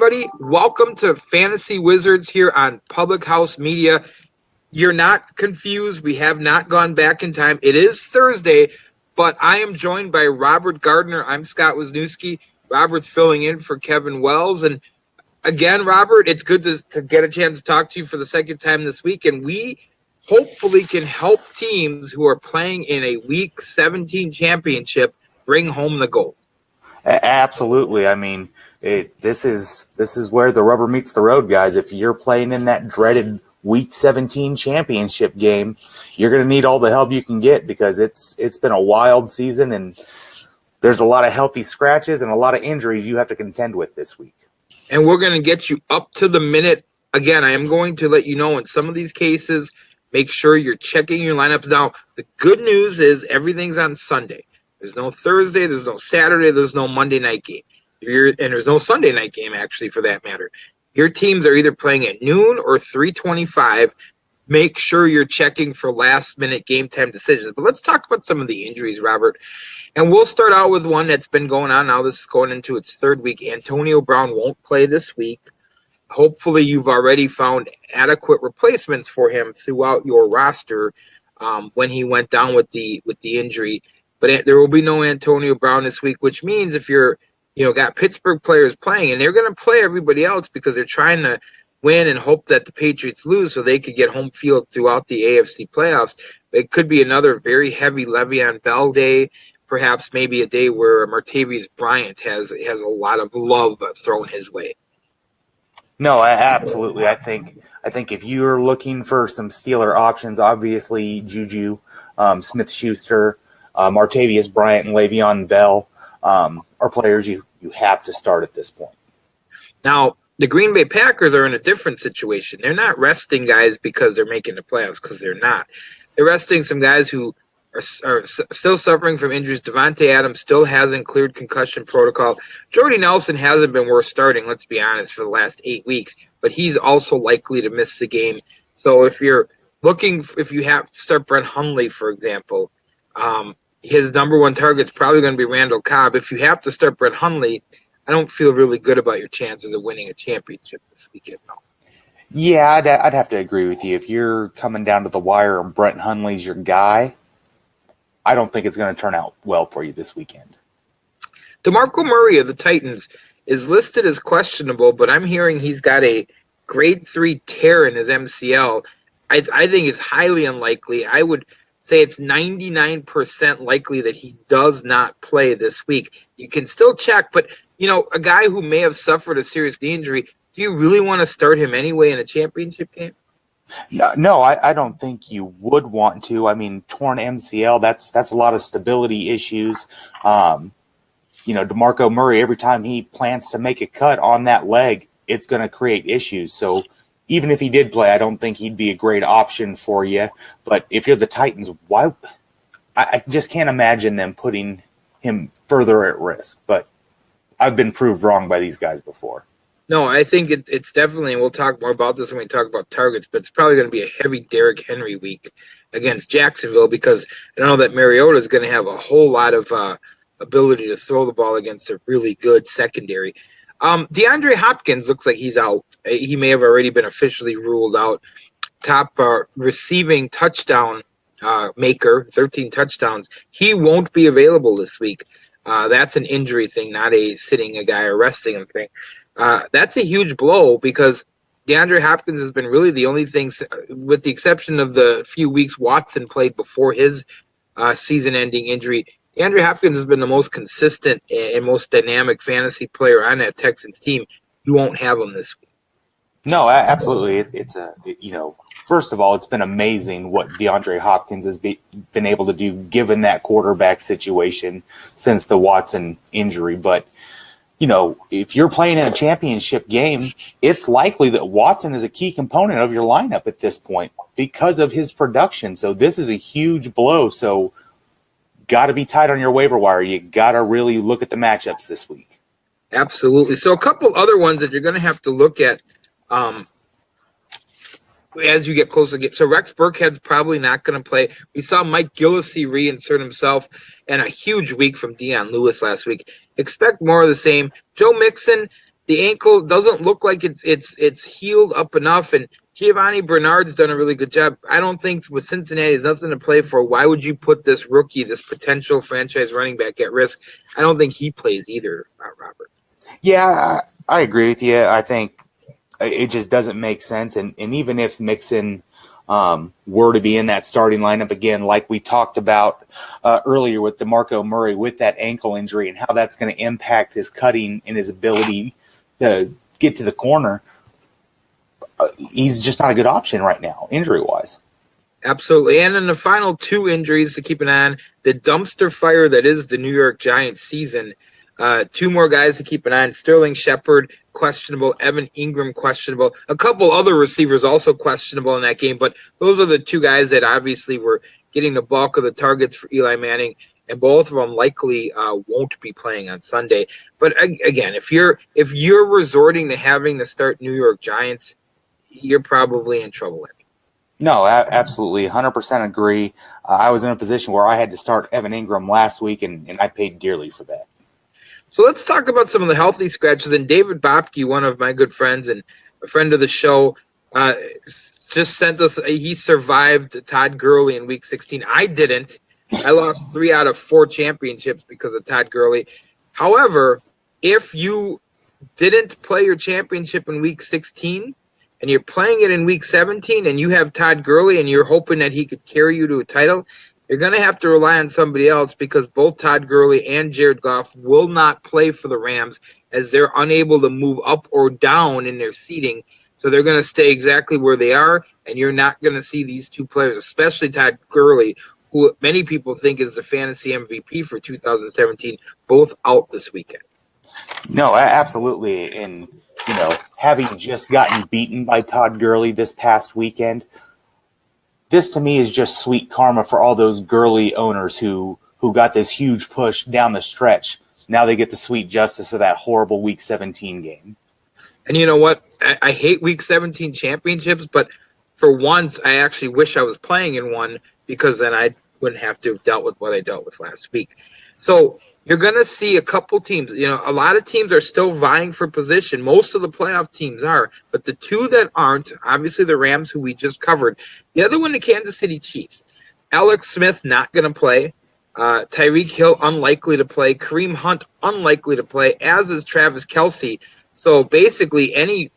everybody. Welcome to Fantasy Wizards here on Public House Media. You're not confused. We have not gone back in time. It is Thursday, but I am joined by Robert Gardner. I'm Scott Wisniewski. Robert's filling in for Kevin Wells. And again, Robert, it's good to get a chance to talk to you for the second time this week. And we hopefully can help teams who are playing in a Week 17 championship bring home the gold. Absolutely. I mean, this is where the rubber meets the road, guys. If you're playing in that dreaded Week 17 championship game, you're going to need all the help you can get because it's been a wild season and there's a lot of healthy scratches and a lot of injuries you have to contend with this week. And we're going to get you up to the minute. Again, I am going to let you know in some of these cases, make sure you're checking your lineups. Now, the good news is everything's on Sunday. There's no Thursday, there's no Saturday, there's no Monday night game. And there's no Sunday night game, actually, for that matter. Your teams are either playing at noon or 3:25. Make sure you're checking for last-minute game time decisions. But let's talk about some of the injuries, Robert. And we'll start out with one that's been going on now. This is going into its third week. Antonio Brown won't play this week. Hopefully you've already found adequate replacements for him throughout your roster when he went down with the injury. But there will be no Antonio Brown this week, which means if you're, got Pittsburgh players playing, and they're going to play everybody else because they're trying to win and hope that the Patriots lose so they could get home field throughout the AFC playoffs. It could be another very heavy Le'Veon Bell day, perhaps maybe a day where Martavis Bryant has a lot of love thrown his way. No, absolutely. I think if you're looking for some Steeler options, obviously Juju, Smith-Schuster, Martavis Bryant and Le'Veon Bell are players you have to start at this point. Now, the Green Bay Packers are in a different situation. They're not resting guys because they're making the playoffs, because they're not. They're resting some guys who are still suffering from injuries. Devontae Adams still hasn't cleared concussion protocol. Jordy Nelson hasn't been worth starting, let's be honest, for the last 8 weeks, but he's also likely to miss the game. So if you have to start Brett Hundley, for example, his number one target is probably going to be Randall Cobb. If you have to start Brett Hundley, I don't feel really good about your chances of winning a championship this weekend. No. Yeah, I'd have to agree with you. If you're coming down to the wire and Brett Hundley's your guy, I don't think it's going to turn out well for you this weekend. DeMarco Murray of the Titans is listed as questionable, but I'm hearing he's got a grade 3 tear in his MCL. I think it's highly unlikely. I would say it's 99% likely that he does not play this week. You can still check, but, a guy who may have suffered a serious knee injury, do you really want to start him anyway in a championship game? No, I don't think you would want to. I mean, torn MCL, that's a lot of stability issues. DeMarco Murray, every time he plans to make a cut on that leg, it's going to create issues. So even if he did play, I don't think he'd be a great option for you. But if you're the Titans, why? I just can't imagine them putting him further at risk. But I've been proved wrong by these guys before. No, I think it's definitely, and we'll talk more about this when we talk about targets, but it's probably going to be a heavy Derrick Henry week against Jacksonville because I know that Mariota is going to have a whole lot of ability to throw the ball against a really good secondary. DeAndre Hopkins looks like he's out. He may have already been officially ruled out. Top receiving touchdown maker, 13 touchdowns. He won't be available this week. That's an injury thing, not a sitting a guy or resting him thing. That's a huge blow because DeAndre Hopkins has been really the only thing, with the exception of the few weeks Watson played before his season-ending injury. DeAndre Hopkins has been the most consistent and most dynamic fantasy player on that Texans team. You won't have him this week. No, absolutely. First of all, it's been amazing what DeAndre Hopkins has been able to do given that quarterback situation since the Watson injury. But if you're playing in a championship game, it's likely that Watson is a key component of your lineup at this point because of his production. So this is a huge blow. So got to be tight on your waiver wire. You got to really look at the matchups this week. Absolutely. So a couple other ones that you're going to have to look at as you get closer. So Rex Burkhead's probably not going to play. We saw Mike Gillislee reinsert himself and a huge week from Dion Lewis last week. Expect more of the same. Joe Mixon, the ankle doesn't look like it's healed up enough, and Giovanni Bernard's done a really good job. I don't think with Cincinnati has nothing to play for. Why would you put this rookie, this potential franchise running back, at risk? I don't think he plays either, Robert. Yeah, I agree with you. I think it just doesn't make sense. And even if Mixon were to be in that starting lineup again, like we talked about earlier with DeMarco Murray with that ankle injury and how that's going to impact his cutting and his ability to get to the corner, he's just not a good option right now, injury-wise. Absolutely. And in the final two injuries to keep an eye on, the dumpster fire that is the New York Giants season. Two more guys to keep an eye on. Sterling Shepard, questionable. Evan Ingram, questionable. A couple other receivers also questionable in that game, but those are the two guys that obviously were getting the bulk of the targets for Eli Manning, and both of them likely won't be playing on Sunday. But again, if you're resorting to having to start New York Giants, you're probably in trouble. No, absolutely. 100% agree. I was in a position where I had to start Evan Ingram last week, and I paid dearly for that. So let's talk about some of the healthy scratches. And David Bopke, one of my good friends and a friend of the show, just sent us, he survived Todd Gurley in Week 16. I didn't. I lost 3 out of 4 championships because of Todd Gurley. However, if you didn't play your championship in Week 16 and you're playing it in Week 17 and you have Todd Gurley and you're hoping that he could carry you to a title, you're going to have to rely on somebody else because both Todd Gurley and Jared Goff will not play for the Rams as they're unable to move up or down in their seating. So they're going to stay exactly where they are, and you're not going to see these two players, especially Todd Gurley, who many people think is the fantasy MVP for 2017, both out this weekend. No, absolutely. And, having just gotten beaten by Todd Gurley this past weekend, this to me is just sweet karma for all those Gurley owners who got this huge push down the stretch. Now they get the sweet justice of that horrible Week 17 game. And you know what? I hate Week 17 championships, but for once, I actually wish I was playing in one because then I wouldn't have to have dealt with what I dealt with last week. So you're going to see a couple teams. A lot of teams are still vying for position. Most of the playoff teams are. But the two that aren't, obviously the Rams, who we just covered. The other one, the Kansas City Chiefs. Alex Smith not going to play. Tyreek Hill unlikely to play. Kareem Hunt unlikely to play, as is Travis Kelce. So basically any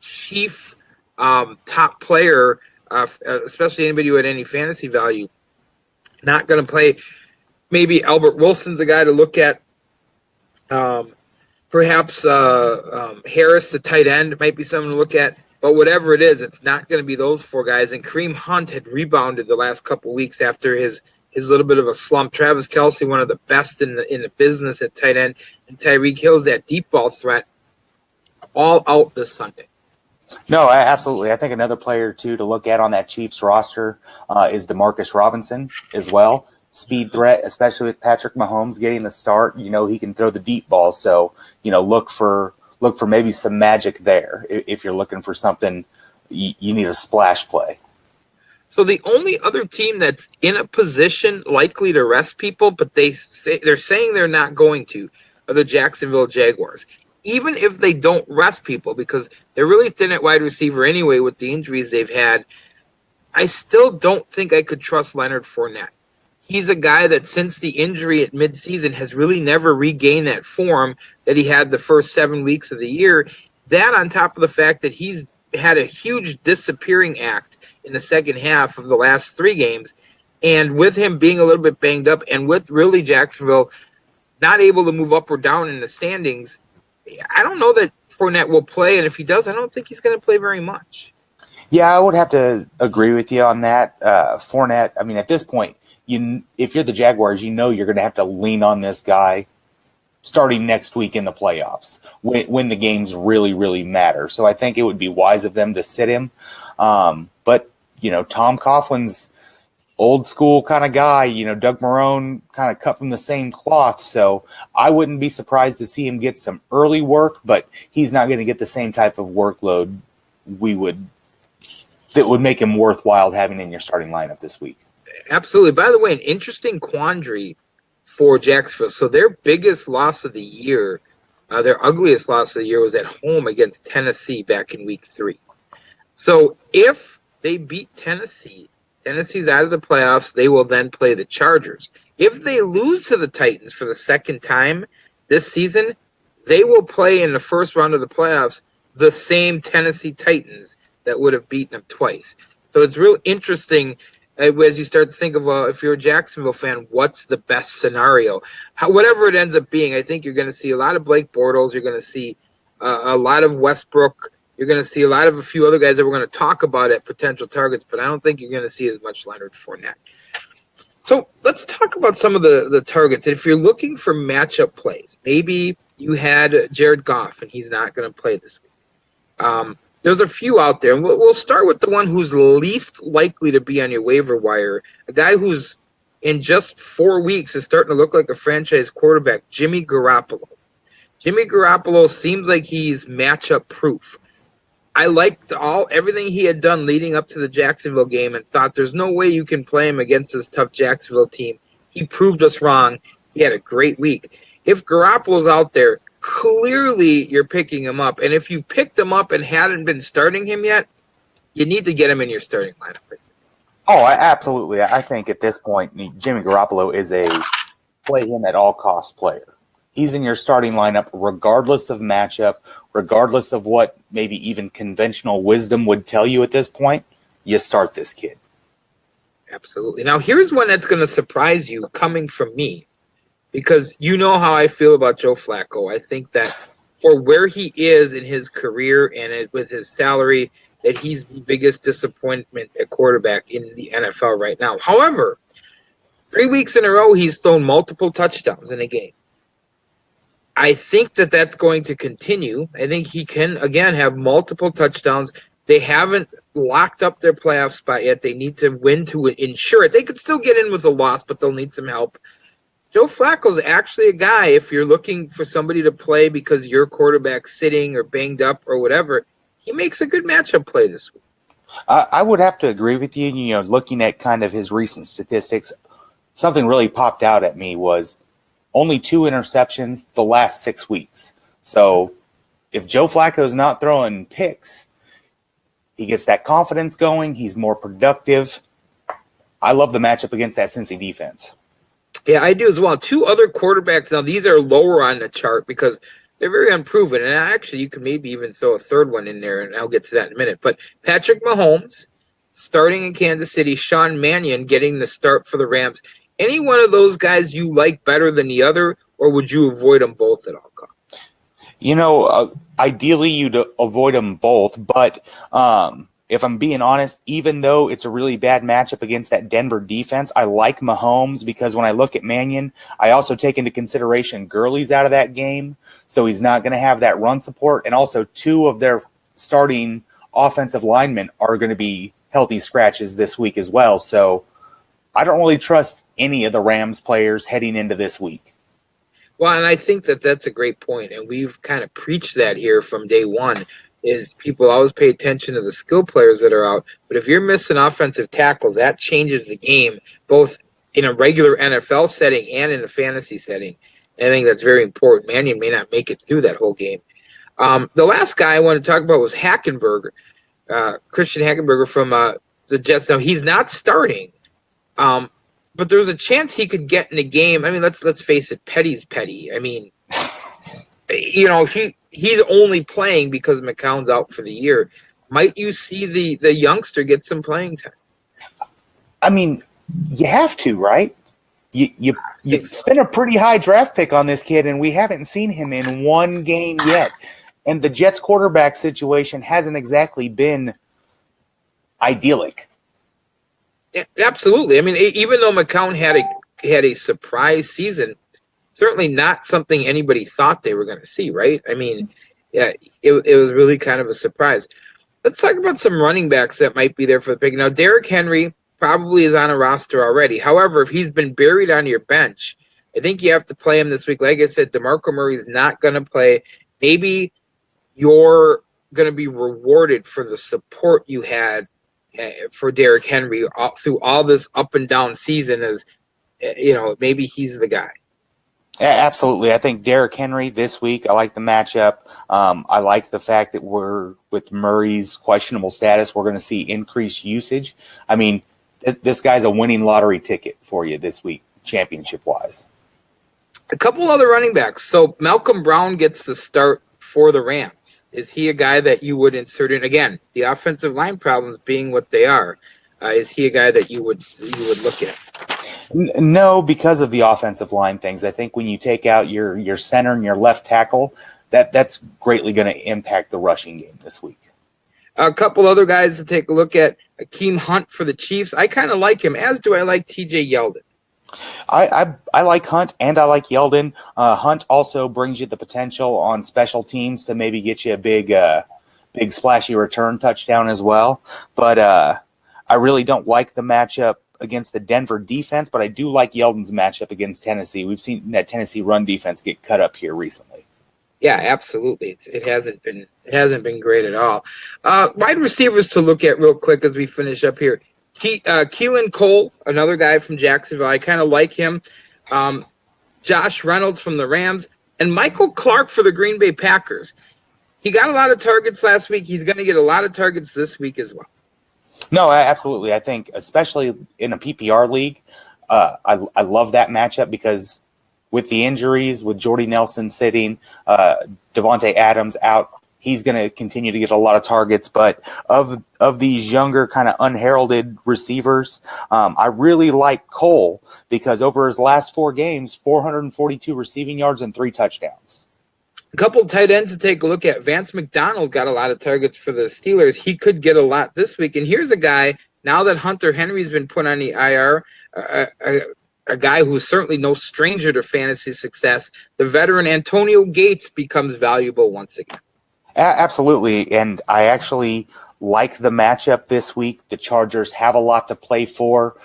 Chief top player, especially anybody who had any fantasy value, not going to play. Maybe Albert Wilson's a guy to look at. Perhaps Harris, the tight end, might be someone to look at. But whatever it is, it's not going to be those 4 guys. And Kareem Hunt had rebounded the last couple of weeks after his little bit of a slump. Travis Kelce, one of the best in the business at tight end, and Tyreek Hill's that deep ball threat, all out this Sunday. No, absolutely. I think another player, too, to look at on that Chiefs roster is Demarcus Robinson as well. Speed threat, especially with Patrick Mahomes getting the start. He can throw the deep ball. So, look for maybe some magic there. If you're looking for something, you need a splash play. So the only other team that's in a position likely to rest people, but they're saying they're not going to, are the Jacksonville Jaguars. Even if they don't rest people, because they're really thin at wide receiver anyway with the injuries they've had, I still don't think I could trust Leonard Fournette. He's a guy that since the injury at midseason has really never regained that form that he had the first 7 weeks of the year. That on top of the fact that he's had a huge disappearing act in the second half of the last 3 games. And with him being a little bit banged up and with really Jacksonville not able to move up or down in the standings, I don't know that Fournette will play. And if he does, I don't think he's going to play very much. Yeah, I would have to agree with you on that. Fournette, I mean, at this point, if you're the Jaguars, you're going to have to lean on this guy starting next week in the playoffs when the games really, really matter. So I think it would be wise of them to sit him. But, Tom Coughlin's old school kind of guy, Doug Marrone kind of cut from the same cloth. So I wouldn't be surprised to see him get some early work, but he's not going to get the same type of workload that would make him worthwhile having in your starting lineup this week. Absolutely. By the way, an interesting quandary for Jacksonville. So their biggest loss of the year Their ugliest loss of the year was at home against Tennessee back in week 3. So if they beat Tennessee, Tennessee's out of the playoffs. They will then play the Chargers. If they lose to the Titans for the second time this season, they will play in the first round of the playoffs the same Tennessee Titans that would have beaten them twice. So it's real interesting as you start to think of, if you're a Jacksonville fan, what's the best scenario? Whatever it ends up being, I think you're going to see a lot of Blake Bortles. You're going to see a lot of Westbrook. You're going to see a few other guys that we're going to talk about at potential targets, but I don't think you're going to see as much Leonard Fournette. So let's talk about some of the targets. If you're looking for matchup plays, maybe you had Jared Goff and he's not going to play this week. There's a few out there. We'll start with the one who's least likely to be on your waiver wire, a guy who's in just 4 weeks is starting to look like a franchise quarterback, Jimmy Garoppolo. Jimmy Garoppolo seems like he's matchup proof. I liked everything he had done leading up to the Jacksonville game and thought there's no way you can play him against this tough Jacksonville team. He proved us wrong. He had a great week. If Garoppolo's out there, clearly you're picking him up. And if you picked him up and hadn't been starting him yet, you need to get him in your starting lineup. Oh, absolutely. I think at this point, Jimmy Garoppolo is a play him at all cost player. He's in your starting lineup regardless of matchup, regardless of what maybe even conventional wisdom would tell you at this point. You start this kid. Absolutely. Now, here's one that's going to surprise you coming from me, because you know how I feel about Joe Flacco. I think that for where he is in his career and with his salary, that he's the biggest disappointment at quarterback in the NFL right now. However, 3 weeks in a row, he's thrown multiple touchdowns in a game. I think that that's going to continue. I think he can, again, have multiple touchdowns. They haven't locked up their playoff spot yet. They need to win to ensure it. They could still get in with a loss, but they'll need some help. Joe Flacco's actually a guy, if you're looking for somebody to play because your quarterback's sitting or banged up or whatever, he makes a good matchup play this week. I would have to agree with you. You know, looking at kind of his recent statistics, something really popped out at me was only 2 interceptions the last 6 weeks. So if Joe Flacco's not throwing picks, he gets that confidence going. He's more productive. I love the matchup against that Cincy defense. Yeah, I do as well. 2 other quarterbacks. Now, these are lower on the chart because they're very unproven. And actually, you could maybe even throw a third one in there, and I'll get to that in a minute. But Patrick Mahomes starting in Kansas City, Sean Mannion getting the start for the Rams. Any one of those guys you like better than the other, or would you avoid them both at all costs? You know, ideally you'd avoid them both, but if I'm being honest, even though it's a really bad matchup against that Denver defense, I like Mahomes because when I look at Mannion, I also take into consideration Gurley's out of that game, so he's not going to have that run support, and also 2 of their starting offensive linemen are going to be healthy scratches this week as well, so I don't really trust any of the Rams players heading into this week. Well, and I think that that's a great point, and we've kind of preached that here from day one, is people always pay attention to the skill players that are out, but if you're missing offensive tackles, that changes the game, both in a regular NFL setting and in a fantasy setting. And I think that's very important. Mannion may not make it through that whole game. The last guy I want to talk about was Hackenberger, Christian Hackenberger from the Jets. Now, he's not starting. But there's a chance he could get in a game. I mean, let's face it, Petty's petty. I mean, you know, he's only playing because McCown's out for the year. Might you see the youngster get some playing time? I mean, you have to, right? You spent a pretty high draft pick on this kid, and we haven't seen him in one game yet. And the Jets quarterback situation hasn't exactly been idyllic. Yeah, absolutely. I mean, even though McCown had a surprise season, certainly not something anybody thought they were going to see, right? I mean, yeah, it was really kind of a surprise. Let's talk about some running backs that might be there for the pick. Now, Derrick Henry probably is on a roster already. However, if he's been buried on your bench, I think you have to play him this week. Like I said, DeMarco Murray's not going to play. Maybe you're going to be rewarded for the support you had for Derrick Henry through all this up and down season, as you know, maybe he's the guy. Absolutely. I think Derrick Henry this week, I like the matchup. I like the fact that with Murray's questionable status, we're going to see increased usage. I mean, this guy's a winning lottery ticket for you this week, championship-wise. A couple other running backs. So Malcolm Brown gets the start for the Rams. Is he a guy that you would insert in? Again, the offensive line problems being what they are. Is he a guy that you would look at? No, because of the offensive line things. I think when you take out your center and your left tackle, that's greatly going to impact the rushing game this week. A couple other guys to take a look at. Akeem Hunt for the Chiefs. I kind of like him, as do I like T.J. Yeldon. I like Hunt and I like Yeldon. Hunt also brings you the potential on special teams to maybe get you a big splashy return touchdown as well. But I really don't like the matchup against the Denver defense, but I do like Yeldon's matchup against Tennessee. We've seen that Tennessee run defense get cut up here recently. Yeah, absolutely. It hasn't been great at all. Wide receivers to look at real quick as we finish up here. Keelan Cole, another guy from Jacksonville. I kind of like him. Josh Reynolds from the Rams, and Michael Clark for the Green Bay Packers. He got a lot of targets last week. He's going to get a lot of targets this week as well. No, absolutely. I think especially in a PPR league, I love that matchup because with the injuries, with Jordy Nelson sitting, Devontae Adams out, he's going to continue to get a lot of targets. But of these younger kind of unheralded receivers, I really like Cole because over his last 4 games, 442 receiving yards and 3 touchdowns. A couple of tight ends to take a look at. Vance McDonald got a lot of targets for the Steelers. He could get a lot this week. And here's a guy, now that Hunter Henry's been put on the IR, a guy who's certainly no stranger to fantasy success. The veteran Antonio Gates becomes valuable once again. Absolutely. And I actually like the matchup this week. The Chargers have a lot to play for.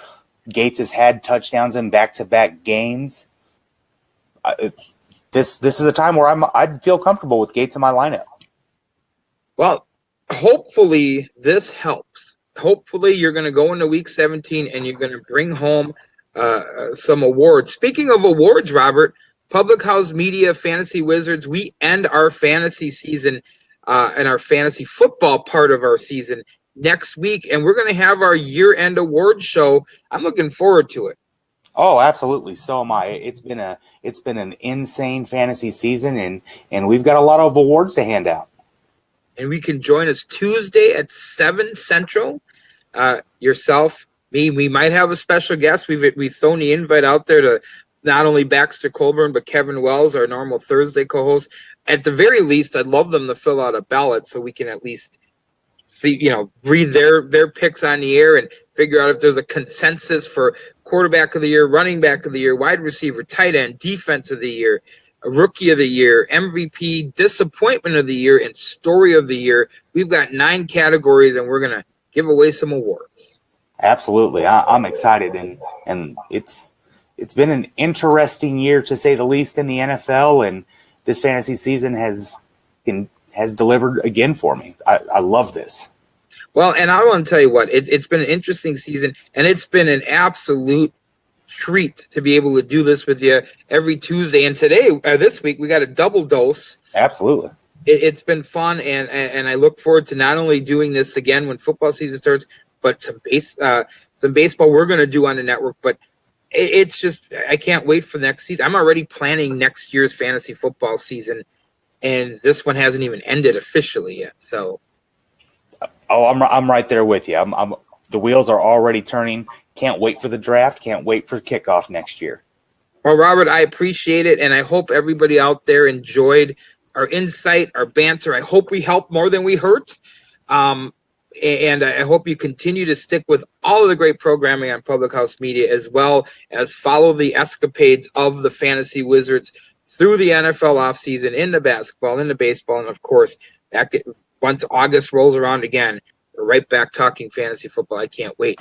Gates has had touchdowns in back-to-back games. This is a time where I'd feel comfortable with Gates in my lineup. Well, hopefully this helps. Hopefully you're going to go into Week 17 and you're going to bring home some awards. Speaking of awards, Robert, Public House Media Fantasy Wizards, we end our fantasy season and our fantasy football part of our season next week, and we're going to have our year-end award show. I'm looking forward to it. Oh, absolutely. So am I. It's been an insane fantasy season, and we've got a lot of awards to hand out. And we can join us Tuesday at 7 Central. Yourself, me, we might have a special guest. We've thrown the invite out there to not only Baxter Colburn, but Kevin Wells, our normal Thursday co-host. At the very least, I'd love them to fill out a ballot so we can at least see, read their picks on the air and figure out if there's a consensus for quarterback of the year, running back of the year, wide receiver, tight end, defense of the year, rookie of the year, MVP, disappointment of the year, and story of the year. We've got 9 categories, and we're going to give away some awards. Absolutely. I'm excited, and it's been an interesting year, to say the least, in the NFL, and this fantasy season has delivered again for me. I love this. Well, and I want to tell you what, it's been an interesting season, and it's been an absolute treat to be able to do this with you every Tuesday. And today, this week, we got a double dose. Absolutely. It's been fun, and I look forward to not only doing this again when football season starts, but some baseball we're going to do on the network. But it's just, I can't wait for next season. I'm already planning next year's fantasy football season, and this one hasn't even ended officially yet. So, I'm right there with you. The wheels are already turning. Can't wait for the draft. Can't wait for kickoff next year. Well, Robert, I appreciate it, and I hope everybody out there enjoyed our insight, our banter. I hope we helped more than we hurt. And I hope you continue to stick with all of the great programming on Public House Media, as well as follow the escapades of the Fantasy Wizards through the NFL offseason, in the basketball, in the baseball, and, of course, once August rolls around again, we're right back talking fantasy football. I can't wait.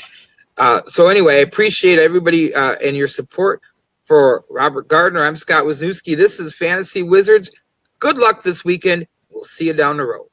So anyway, I appreciate everybody and your support. For Robert Gardner, I'm Scott Wisniewski. This is Fantasy Wizards. Good luck this weekend. We'll see you down the road.